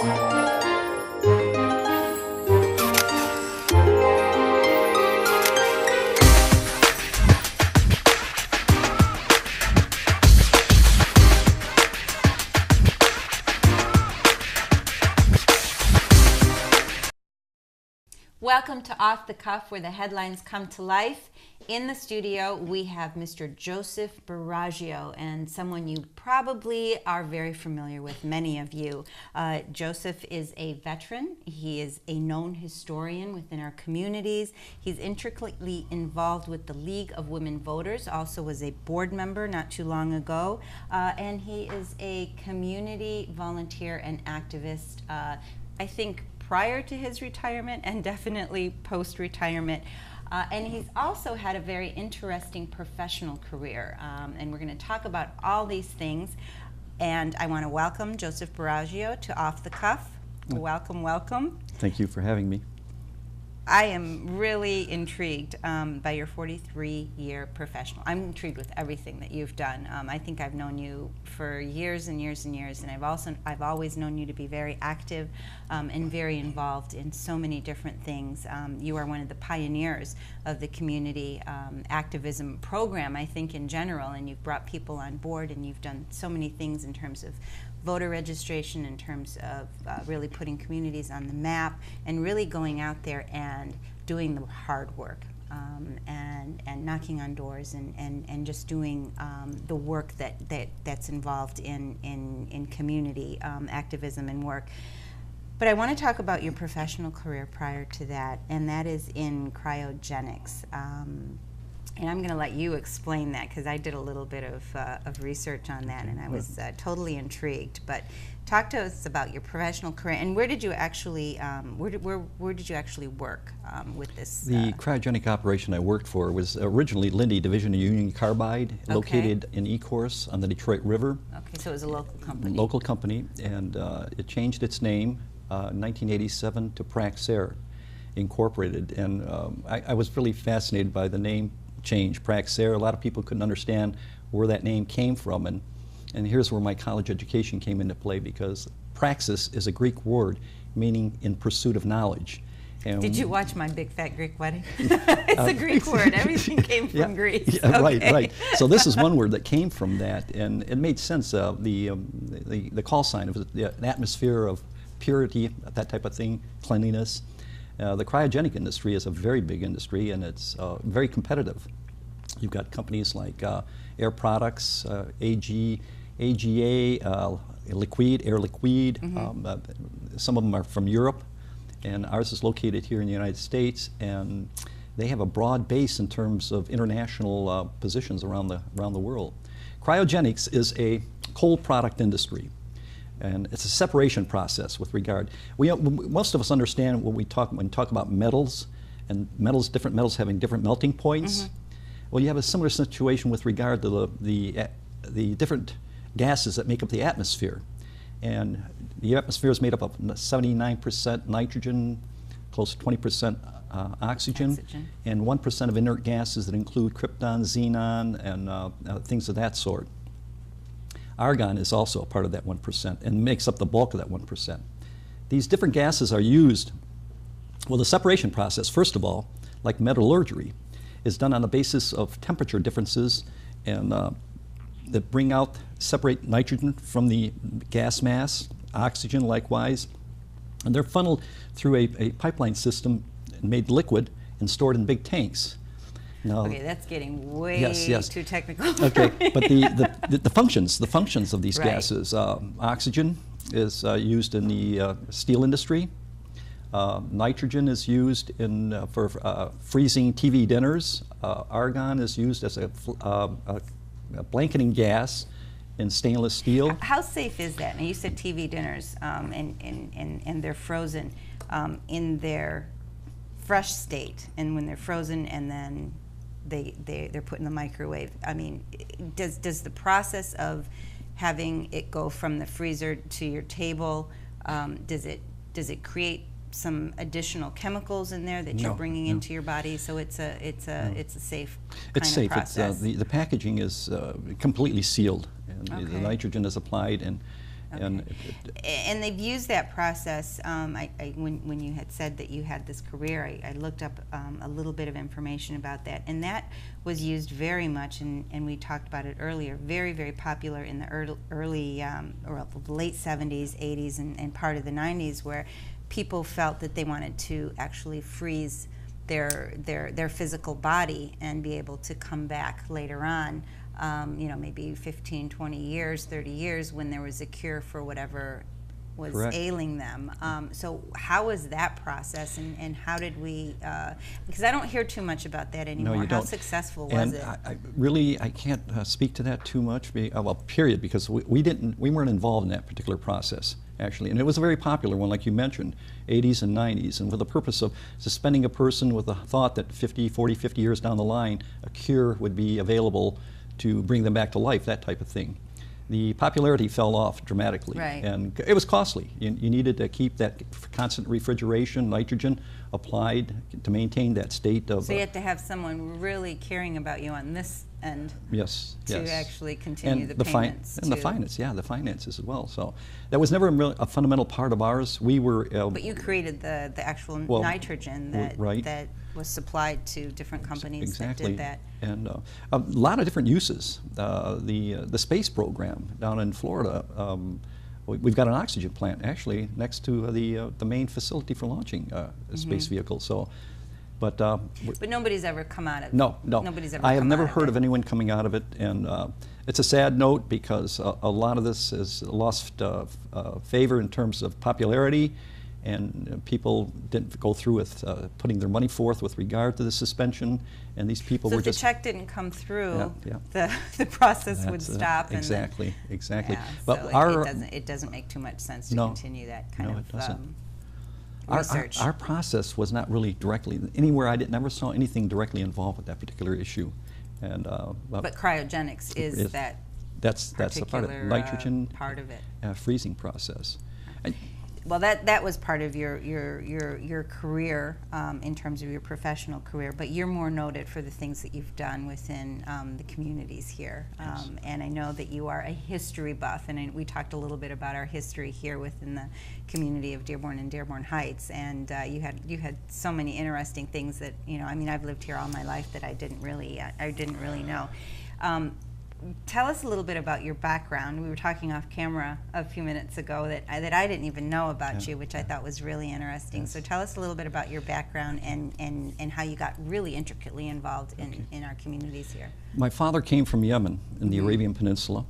Welcome to Off the Cuff, where the headlines come to life. In the studio, we have Mr. Joseph Barrjio, and someone you probably are very familiar with, many of you. Joseph is a veteran. He is a known historian within our communities. He's intricately involved with the League of Women Voters, also was a board member not too long ago, and he is a community volunteer and activist, I think, prior to his retirement and definitely post-retirement. And he's also had a very interesting professional career. And we're going to talk about all these things. And I want to welcome Joseph Barrjio to Off the Cuff. Welcome, welcome. Thank you for having me. I am really intrigued by your 43-year professional. I'm intrigued with everything that you've done. I think I've known you for years and years and years, and I've always known you to be very active and very involved in so many different things. You are one of the pioneers of the community activism program, I think, in general, and you've brought people on board, and you've done so many things in terms of voter registration, in terms of really putting communities on the map and really going out there and doing the hard work and knocking on doors and just doing the work that's involved in community activism and work. But I want to talk about your professional career prior to that, and that is in cryogenics. And I'm going to let you explain that, because I did a little bit of research on that, and I was totally intrigued. But talk to us about your professional career, and where did you actually where did you actually work with this? The cryogenic operation I worked for was originally Linde Division of Union Carbide, located in Ecorse on the Detroit River. Okay, so it was a local company. Local company, and it changed its name in 1987 to Praxair Incorporated, and I was really fascinated by the name change, Praxair. A lot of people couldn't understand where that name came from, and here's where my college education came into play, because praxis is a Greek word meaning in pursuit of knowledge. And did you watch My Big Fat Greek Wedding? It's a Greek word. Everything came from Greece. Yeah, okay. Right. So this is one word that came from that, and it made sense. The call sign of the atmosphere of purity, that type of thing, cleanliness. The cryogenic industry is a very big industry, and it's very competitive. You've got companies like Air Products, AGA, Liquide, Air Liquide. Some of them are from Europe, and ours is located here in the United States, and they have a broad base in terms of international positions around the world. Cryogenics is a cold product industry, and it's a separation process with regard. Most of us understand when we talk about metals, and different metals having different melting points. Well, you have a similar situation with regard to the different gases that make up the atmosphere. And the atmosphere is made up of 79% nitrogen, close to 20% oxygen, and 1% of inert gases that include krypton, xenon, and things of that sort. Argon is also a part of that 1% and makes up the bulk of that 1%. These different gases are used, well, the separation process, first of all, like metallurgy, is done on the basis of temperature differences and that separate nitrogen from the gas mass, oxygen likewise, and they're funneled through a pipeline system and made liquid and stored in big tanks. Now, okay, that's getting way too technical. Okay, but the functions of these gases, oxygen is used in the steel industry. Nitrogen is used for freezing TV dinners. Argon is used as a blanketing gas in stainless steel. How safe is that? Now, you said TV dinners, and they're frozen in their fresh state, and when they're frozen, and then they're put in the microwave. I mean, does the process of having it go from the freezer to your table, does it create some additional chemicals in there that you're bringing into your body? So it's a safe kind of process. The packaging is completely sealed, and the nitrogen is applied, and And And they've used that process. When you had said that you had this career, I looked up a little bit of information about that, and that was used very much, and we talked about it earlier, very, very popular in the early or late 70s, 80s, and part of the 90s, where people felt that they wanted to actually freeze their physical body and be able to come back later on. Maybe 15, 20 years, 30 years, when there was a cure for whatever was Correct. ailing them. So how was that process, and how did we, because I don't hear too much about that anymore. No, you How don't. successful And was it? I can't speak to that too much, period, because we weren't involved in that particular process, actually. And it was a very popular one, like you mentioned, 80s and 90s, and with the purpose of suspending a person with the thought that 50 years down the line, a cure would be available to bring them back to life, that type of thing. The popularity fell off dramatically, Right. and it was costly. You needed to keep that constant refrigeration, nitrogen applied to maintain that state of... So you had to have someone really caring about you on this end Yes, to yes. actually continue And the payments. and the finances as well. So that was never a fundamental part of ours. We were... But you created the actual nitrogen right. that was supplied to different companies that did that. And a lot of different uses. The space program down in Florida, we've got an oxygen plant actually next to the main facility for launching space vehicles. So, but nobody's ever come out of it. no. Nobody's ever I have come never out heard it. of anyone coming out of it, and it's a sad note because a lot of this has lost favor in terms of popularity, and people didn't go through with putting their money forth with regard to the suspension, and these people So were if the just... check didn't come through, Yeah. the process would That's, stop. exactly. Yeah, But so it doesn't make too much sense to No. continue that kind No, of it doesn't. research. Our process was not really directly anywhere. Never saw anything directly involved with that particular issue, and but cryogenics is that that's a part of particular nitrogen part of it. Freezing process. Well, that was part of your career in terms of your professional career, but you're more noted for the things that you've done within the communities here. Yes. And I know that you are a history buff, and we talked a little bit about our history here within the community of Dearborn and Dearborn Heights. And you had so many interesting things that I've lived here all my life that I didn't really know. Tell us a little bit about your background. We were talking off camera a few minutes ago that I didn't even know about you, which I thought was really interesting. Yes. So tell us a little bit about your background and how you got really intricately involved in our communities here. My father came from Yemen in the Arabian Peninsula.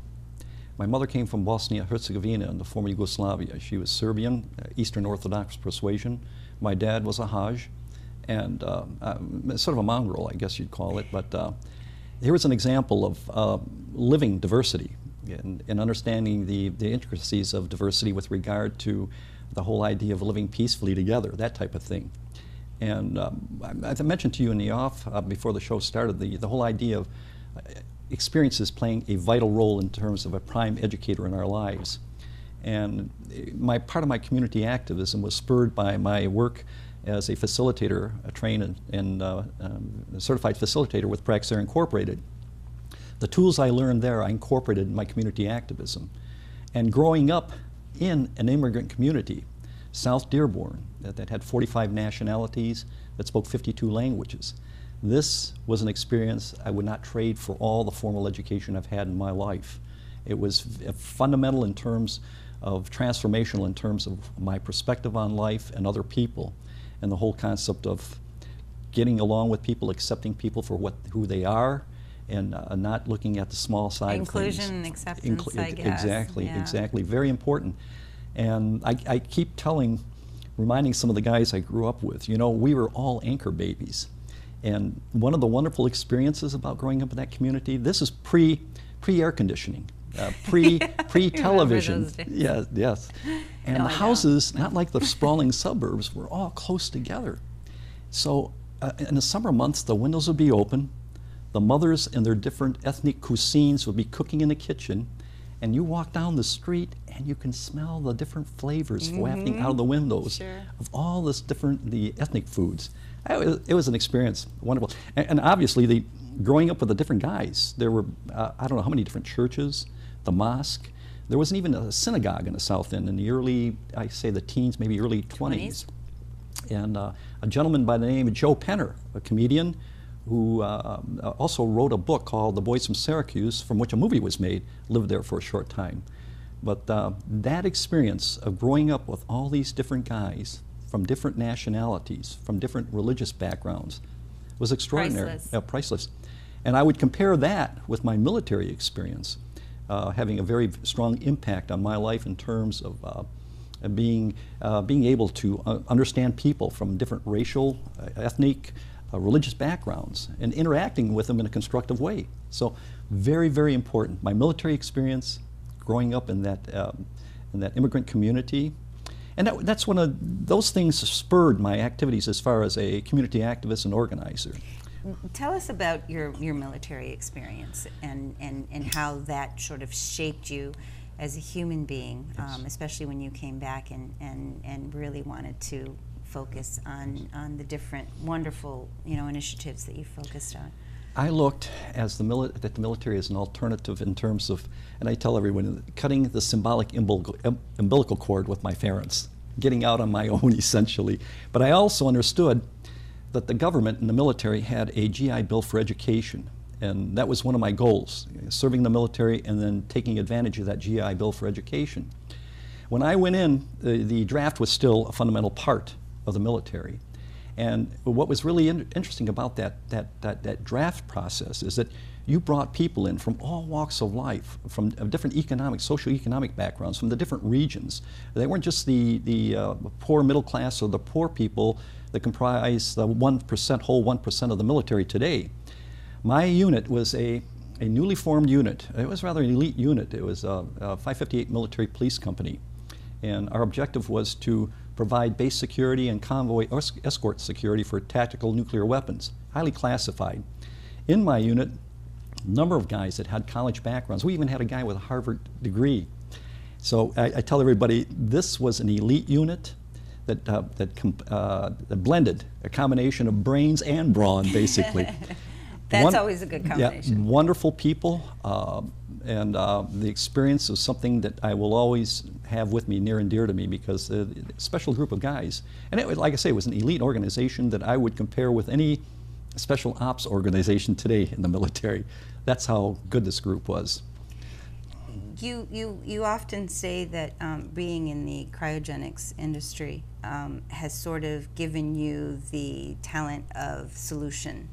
My mother came from Bosnia-Herzegovina in the former Yugoslavia. She was Serbian, Eastern Orthodox persuasion. My dad was a Hajj, and sort of a mongrel, I guess you'd call it. But here was an example of living diversity and understanding the intricacies of diversity with regard to the whole idea of living peacefully together, that type of thing. And as I mentioned to you in the before the show started, the whole idea of experiences playing a vital role in terms of a prime educator in our lives. And part of my community activism was spurred by my work as a facilitator, a trained and certified facilitator with Praxair Incorporated. The tools I learned there, I incorporated in my community activism. And growing up in an immigrant community, South Dearborn, that had 45 nationalities, that spoke 52 languages, this was an experience I would not trade for all the formal education I've had in my life. It was fundamental in terms of transformational, in terms of my perspective on life and other people, and the whole concept of getting along with people, accepting people for who they are, and not looking at the small side of things. Inclusion and acceptance, I guess. Exactly, Yeah. exactly. Very important. And I keep reminding some of the guys I grew up with, we were all anchor babies. And one of the wonderful experiences about growing up in that community, this is pre-air conditioning, pre-television. Yes, yes. And the houses, not like the sprawling suburbs, were all close together. So in the summer months, the windows would be open. The mothers and their different ethnic cuisines would be cooking in the kitchen. And you walk down the street and you can smell the different flavors wafting out of the windows of all the ethnic foods. It was an experience, wonderful. And obviously, growing up with the different guys, there were, I don't know how many different churches, the mosque, There wasn't even a synagogue in the South End in the early, I say the teens, maybe early 20s. And a gentleman by the name of Joe Penner, a comedian, who also wrote a book called The Boys from Syracuse, from which a movie was made, lived there for a short time. But that experience of growing up with all these different guys from different nationalities, from different religious backgrounds, was extraordinary. Priceless. Priceless. And I would compare that with my military experience, having a very strong impact on my life in terms of being able to understand people from different racial, ethnic, religious backgrounds and interacting with them in a constructive way. So very, very important. My military experience, growing up in that immigrant community, and that's one of those things spurred my activities as far as a community activist and organizer. Tell us about your military experience and how that sort of shaped you as a human being, Yes. especially when you came back and really wanted to focus on the different wonderful initiatives that you focused on. I looked at the military as an alternative in terms of, and I tell everyone, cutting the symbolic umbilical cord with my parents, getting out on my own essentially. But I also understood that the government and the military had a GI Bill for education, and that was one of my goals, serving the military and then taking advantage of that GI Bill for education. When I went in, the draft was still a fundamental part of the military. And what was really interesting about that draft process is that you brought people in from all walks of life, from different socioeconomic backgrounds, from the different regions. They weren't just the poor middle class or the poor people that comprise the 1%, whole 1% of the military today. My unit was a newly formed unit. It was rather an elite unit. It was a 558 Military Police Company. And our objective was to provide base security and convoy escort security for tactical nuclear weapons, highly classified. In my unit, a number of guys that had college backgrounds. We even had a guy with a Harvard degree. So I tell everybody, this was an elite unit that blended a combination of brains and brawn, basically. That's always a good combination. Yeah, wonderful people, and the experience is something that I will always have with me, near and dear to me, because a special group of guys. And it was, like I say, it was an elite organization that I would compare with any special ops organization today in the military. That's how good this group was. You often say that being in the cryogenics industry has sort of given you the talent of solution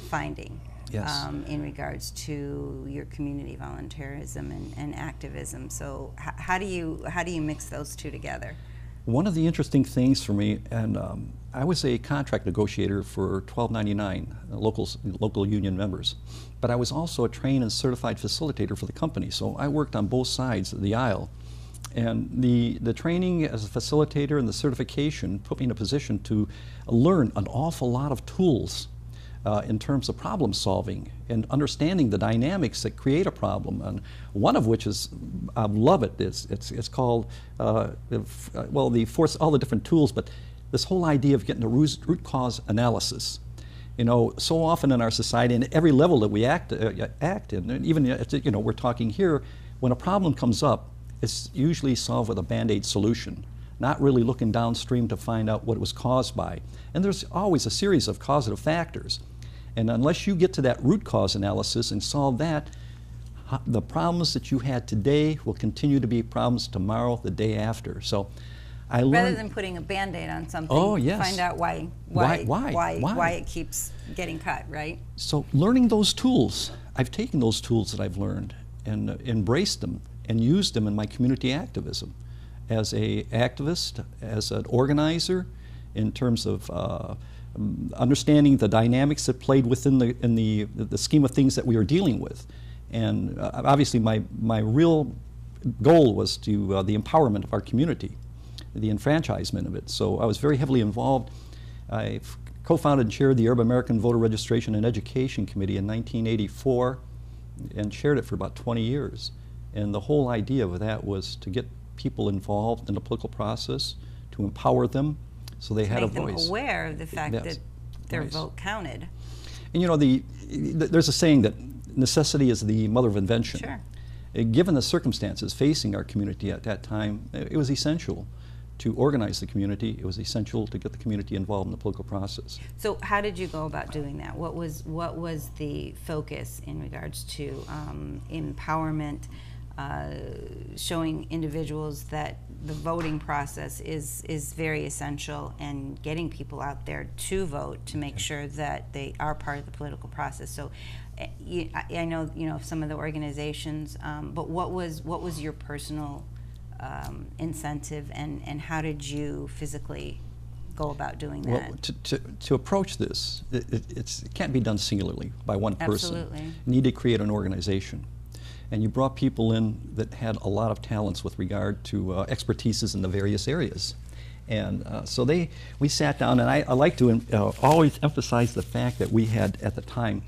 finding. Yes. In regards to your community volunteerism and activism. So how do you mix those two together? One of the interesting things for me, and I was a contract negotiator for 1299 local union members, but I was also a trained and certified facilitator for the company. So I worked on both sides of the aisle. And the training as a facilitator and the certification put me in a position to learn an awful lot of tools in terms of problem solving and understanding the dynamics that create a problem. And one of which is, I love it, it's called, well, all the different tools, but this whole idea of getting a root cause analysis. You know, so often in our society, and every level that we act in, and even, we're talking here, when a problem comes up, it's usually solved with a Band-Aid solution, not really looking downstream to find out what it was caused by. And there's always a series of causative factors. And unless you get to that root cause analysis and solve that, the problems that you had today will continue to be problems tomorrow, the day after. So I learned, rather than putting a Band-Aid on something, oh, yes. find out why it keeps getting cut, right? So learning those tools, I've taken those tools that I've learned and embraced them and used them in my community activism as an activist, as an organizer, in terms of understanding the dynamics that played within the scheme of things that we were dealing with. And obviously my real goal was to the empowerment of our community, the enfranchisement of it. So I was very heavily involved. I co-founded and chaired the Arab American Voter Registration and Education Committee in 1984 and chaired it for about 20 years. And the whole idea of that was to get people involved in the political process, to empower them so they had a voice. Make them aware of the fact that their vote counted. And there's a saying that necessity is the mother of invention. Sure. given the circumstances facing our community at that time, it was essential to organize the community. It was essential to get the community involved in the political process. So how did you go about doing that? What was the focus in regards to empowerment, showing individuals that the voting process is very essential, and getting people out there to vote to make sure that they are part of the political process? So I know some of the organizations, but what was your personal incentive, and how did you physically go about doing that? Well, to approach this, it can't be done singularly by one person. Absolutely. You need to create an organization. And you brought people in that had a lot of talents with regard to expertises in the various areas. And so we sat down, and I like to always emphasize the fact that we had, at the time,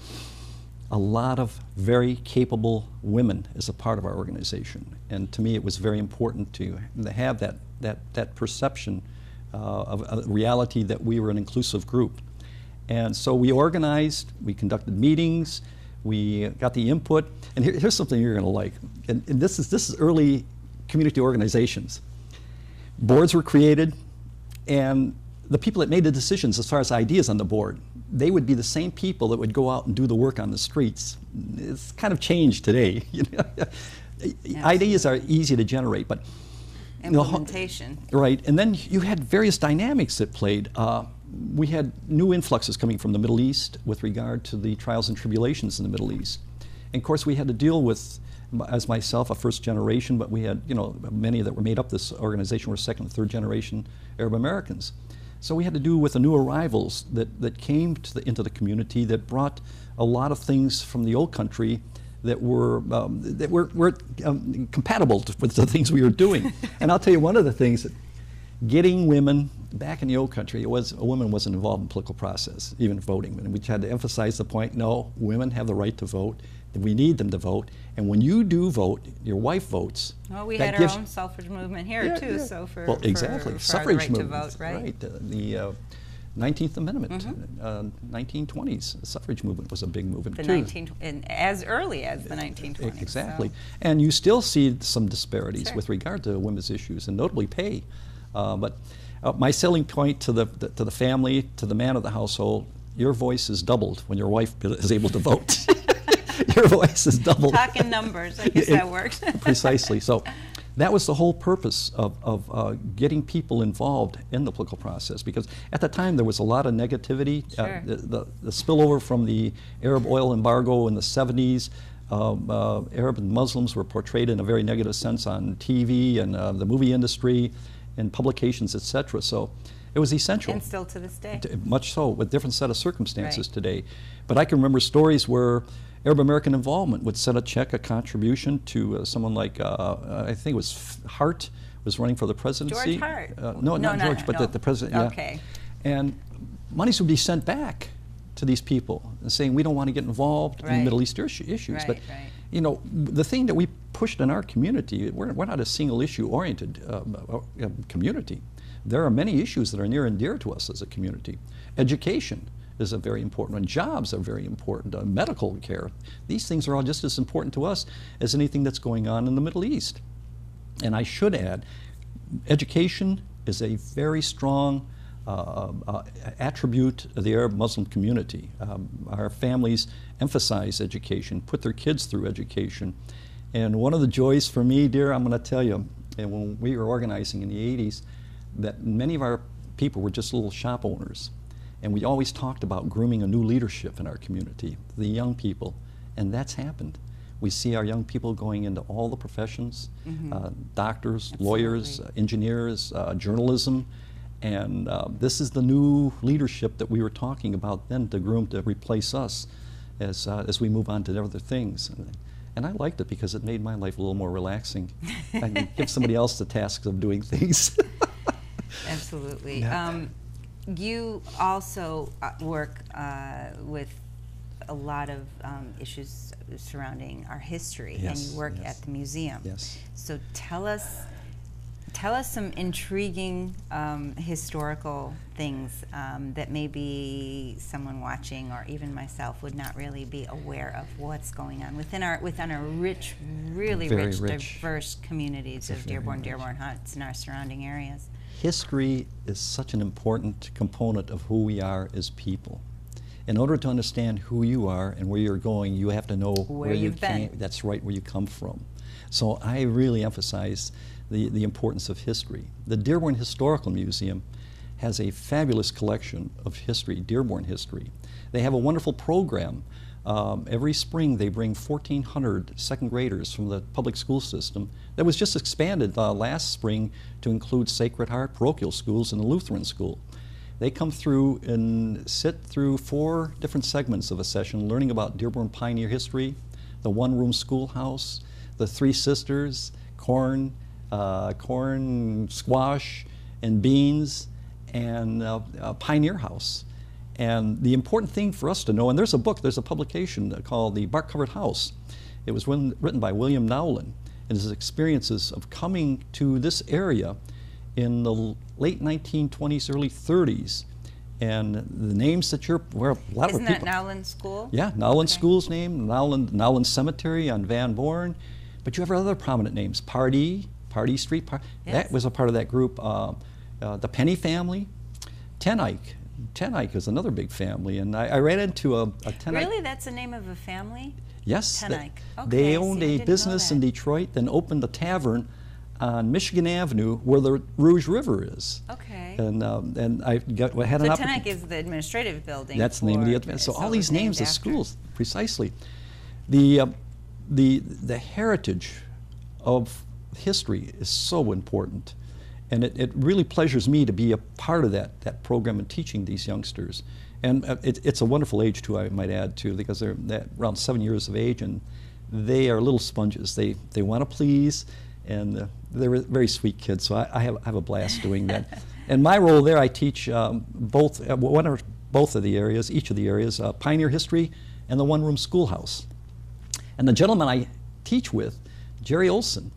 a lot of very capable women as a part of our organization. And to me, it was very important to have that perception of a reality that we were an inclusive group. And so we organized, we conducted meetings, we got the input, and here's something you're going to like. And this is early community organizations. Boards were created, and the people that made the decisions as far as ideas on the board, they would be the same people that would go out and do the work on the streets. It's kind of changed today. Ideas are easy to generate, but implementation. Right, and then you had various dynamics that played. We had new influxes coming from the Middle East with regard to the trials and tribulations in the Middle East. And of course, we had to deal with, as myself, a first generation, but we had, many that were made up this organization were second and third generation Arab Americans. So we had to do with the new arrivals that came into the community that brought a lot of things from the old country that were compatible with the things we were doing. And I'll tell you one of the things, that getting women back in the old country, a woman wasn't involved in the political process, even voting. And we had to emphasize the point, no, women have the right to vote, that we need them to vote. And when you do vote, your wife votes. Well, we had our own suffrage movement here too, so for exactly. for Suffrage the right movement, to vote, right? The 19th Amendment, 1920s, the suffrage movement was a big movement too. And as early as the 1920s. Exactly. So. And you still see some disparities Sure. with regard to women's issues, and notably pay. But my selling point to the family, to the man of the household, your voice is doubled when your wife is able to vote. Your voice is doubled. Talking numbers, I guess that works. Precisely. So that was the whole purpose of getting people involved in the political process, because at the time there was a lot of negativity. Sure. The spillover from the Arab oil embargo in the 70s, Arab and Muslims were portrayed in a very negative sense on TV and the movie industry and publications, etc. So it was essential. And still to this day. Much so, with different set of circumstances Right. today. But I can remember stories where Arab American involvement would send a check, a contribution to someone like, I think it was Hart was running for the presidency. George Hart. No, not George, but the president. Yeah. Okay. And monies would be sent back to these people, saying we don't want to get involved in Middle East issues. Right, But the thing that we pushed in our community, we're not a single issue oriented community. There are many issues that are near and dear to us as a community. Education is a very important one. Jobs are very important. Medical care. These things are all just as important to us as anything that's going on in the Middle East. And I should add, education is a very strong attribute of the Arab Muslim community. Our families emphasize education, put their kids through education. And one of the joys for me, dear, I'm going to tell you, and when we were organizing in the 80s, that many of our people were just little shop owners. And we always talked about grooming a new leadership in our community, the young people, and that's happened. We see our young people going into all the professions, doctors, Absolutely. lawyers, engineers, journalism, and this is the new leadership that we were talking about then to groom to replace us as we move on to other things. And I liked it because it made my life a little more relaxing. I can give somebody else the tasks of doing things. Absolutely. Yeah. You also work with a lot of issues surrounding our history, and Yes, you work yes. at the museum. Yes. So tell us Tell us some intriguing historical things that maybe someone watching, or even myself, would not really be aware of what's going on within our rich, really Very rich, rich. diverse communities of Very Dearborn, rich. Dearborn Heights, and our surrounding areas. History is such an important component of who we are as people. In order to understand who you are and where you're going, you have to know Where you've came. been. That's right, where you come from. So I really emphasize the importance of history. The Dearborn Historical Museum has a fabulous collection of history, Dearborn history. They have a wonderful program. Every spring they bring 1,400 second graders from the public school system that was just expanded last spring to include Sacred Heart parochial schools and the Lutheran school. They come through and sit through 4 different segments of a session learning about Dearborn pioneer history, the one-room schoolhouse, the Three Sisters, corn, squash, and beans, and Pioneer House. And the important thing for us to know, and there's a publication called The Barker Birdhouse. It was written by William Nowlin, and his experiences of coming to this area in the late 1920s, early 30s. And the names that where a lot Isn't of that people. Nowlin School? Yeah, Nowlin Okay. School's name, Nowlin Cemetery on Van Born. But you have other prominent names, Pardee Street. Yes. That was a part of that group. The Penny family, Tenike. Tenike is another big family, and I ran into a Tenike. Really? That's the name of a family? Yes, Tenike. Okay, they see, owned I a didn't know business in that. Detroit, then opened a tavern on Michigan Avenue where the Rouge River is. Okay. And I had So an opportunity. Tenike is the administrative building. That's the name of the for- advance. So it all was these names named of after. schools, precisely. The heritage of history is so important, and it really pleasures me to be a part of that program and teaching these youngsters. And it's a wonderful age too, I might add too, because they're around 7 years of age, and they are little sponges. They want to please, and they're very sweet kids. So I have a blast doing that. And my role there, I teach both of the areas, each of the areas, pioneer history and the one-room schoolhouse. And the gentleman I teach with, Jerry Olson,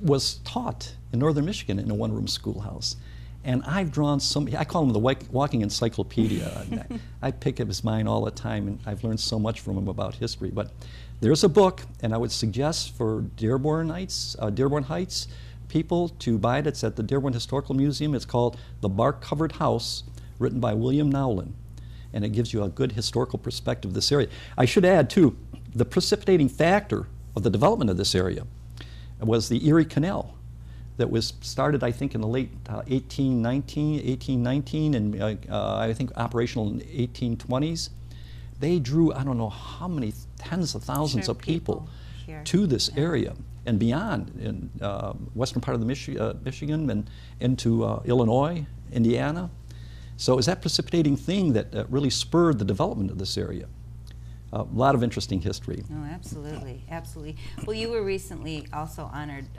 was taught in northern Michigan in a one-room schoolhouse. And I've drawn I call him the walking encyclopedia. I pick up his mind all the time, and I've learned so much from him about history. But there's a book, and I would suggest for Dearborn Heights people to buy it. It's at the Dearborn Historical Museum. It's called The Bark-Covered House, written by William Nowlin. And it gives you a good historical perspective of this area. I should add, too, the precipitating factor of the development of this area was the Erie Canal that was started, I think, in the late 1819, and I think operational in the 1820s. They drew, I don't know how many tens of thousands Sure, of people here. to this Yeah. area and beyond, in western part of the Michigan and into Illinois, Indiana. So it was that precipitating thing that really spurred the development of this area. A lot of interesting history. No, absolutely, absolutely. Well, you were recently also honored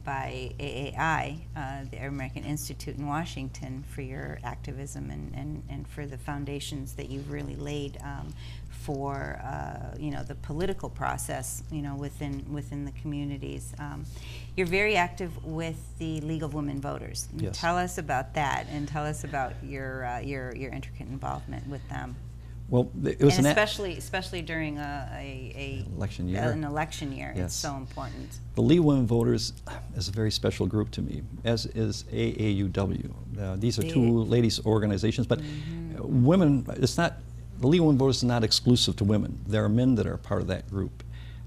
by AAI, the American Institute in Washington, for your activism and for the foundations that you've really laid for the political process within the communities. You're very active with the League of Women Voters. Yes. Tell us about that, and tell us about your intricate involvement with them. Well, it was And especially during an election year. An election year, Yes. it's so important. The League of Women Voters is a very special group to me, as is AAUW. These are two ladies' organizations, but women, the League of Women Voters is not exclusive to women. There are men that are part of that group.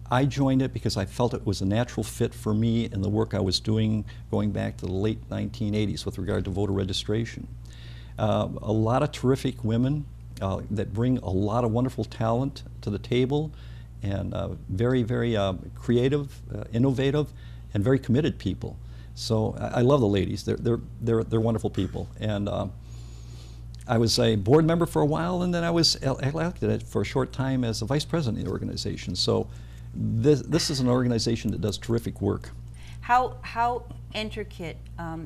I joined it because I felt it was a natural fit for me in the work I was doing going back to the late 1980s with regard to voter registration. A lot of terrific women that bring a lot of wonderful talent to the table, and very, very creative, innovative, and very committed people. So I love the ladies. They're wonderful people. And I was a board member for a while, and then I was elected for a short time as a vice president of the organization. So this is an organization that does terrific work. How intricate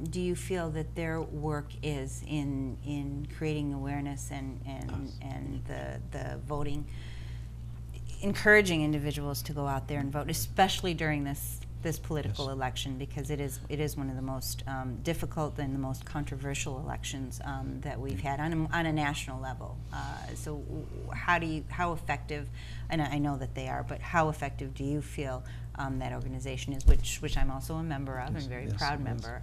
do you feel that their work is in creating awareness and the voting, encouraging individuals to go out there and vote, especially during this this political Yes. election, because it is one of the most difficult and the most controversial elections that we've had on a national level. So how effective, and I know that they are, but how effective do you feel that organization is, which I'm also a member of, Yes, and very yes, proud yes. member,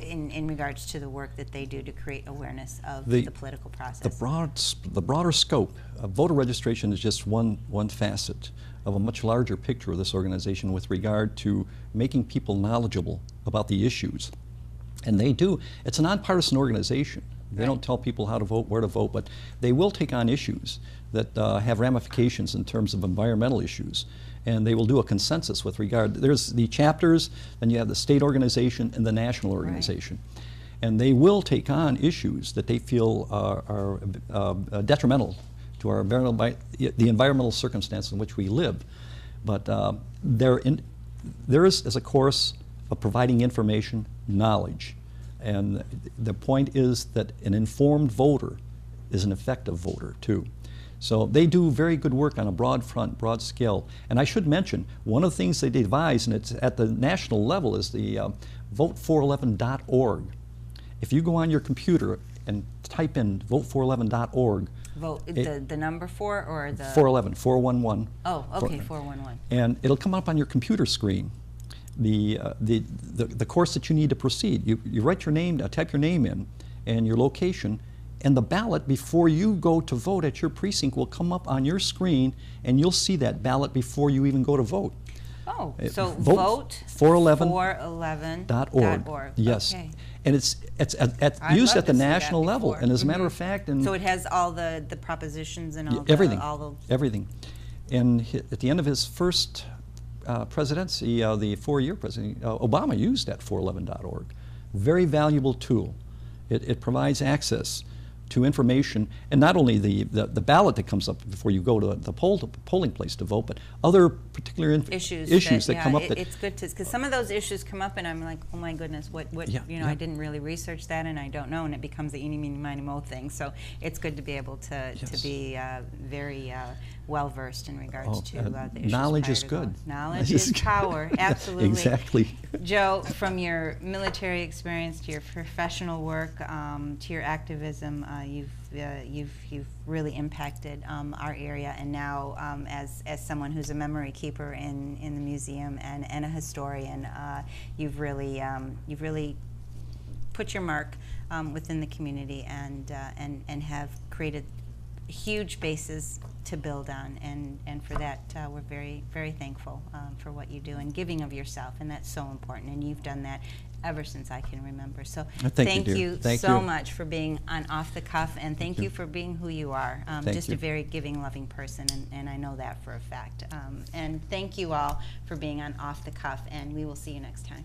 in regards to the work that they do to create awareness of The- the political process? The broader scope of voter registration is just one facet of a much larger picture of this organization with regard to making people knowledgeable about the issues. And they do. It's a nonpartisan organization. They Right. don't tell people how to vote, where to vote, but they will take on issues that have ramifications in terms of environmental issues. And they will do a consensus with regard. There's the chapters, then you have the state organization and the national organization. And they will take on issues that they feel are detrimental to our the environmental circumstance in which we live. But there is a course of providing information, knowledge. And the point is that an informed voter is an effective voter, too. So they do very good work on a broad front, broad scale. And I should mention, one of the things they devise, and it's at the national level, is the vote411.org. If you go on your computer and type in vote411.org, Vote the number 4 or the 411. Oh, okay, 411. And it'll come up on your computer screen. The course that you need to proceed. You write your name, type your name in, and your location, and the ballot before you go to vote at your precinct will come up on your screen, and you'll see that ballot before you even go to vote. Oh, so vote vote411.org. Yes. Okay. And it's I'd used love at the to see that national level. before. And as a matter of fact, and So it has all the propositions and all everything, the everything. And at the end of his first presidency, the 4-year presidency, Obama used that 411.org. Very valuable tool. It provides access to information, and not only the ballot that comes up before you go to the polling place to vote, but other particular issues that come up. It's good to, because some of those issues come up, and I'm like, oh my goodness, Yeah, you know, I didn't really research that, and I don't know, and it becomes the eeny, meeny, miny, mo thing. So it's good to be able to be very well versed in regards to the issues. Knowledge prior is to good. vote. Knowledge is power. Absolutely. Exactly. Joe, from your military experience to your professional work to your activism, you've really impacted our area, and now as someone who's a memory keeper in the museum and a historian, you've really put your mark within the community and have created huge bases to build on, and for that we're very, very thankful for what you do and giving of yourself, and that's so important, and you've done that ever since I can remember. So Thank you, dear. thank you so much for being on Off the Cuff, and thank you you. for being who you are. Just you. a very giving, loving person, and I know that for a fact. And thank you all for being on Off the Cuff, and we will see you next time.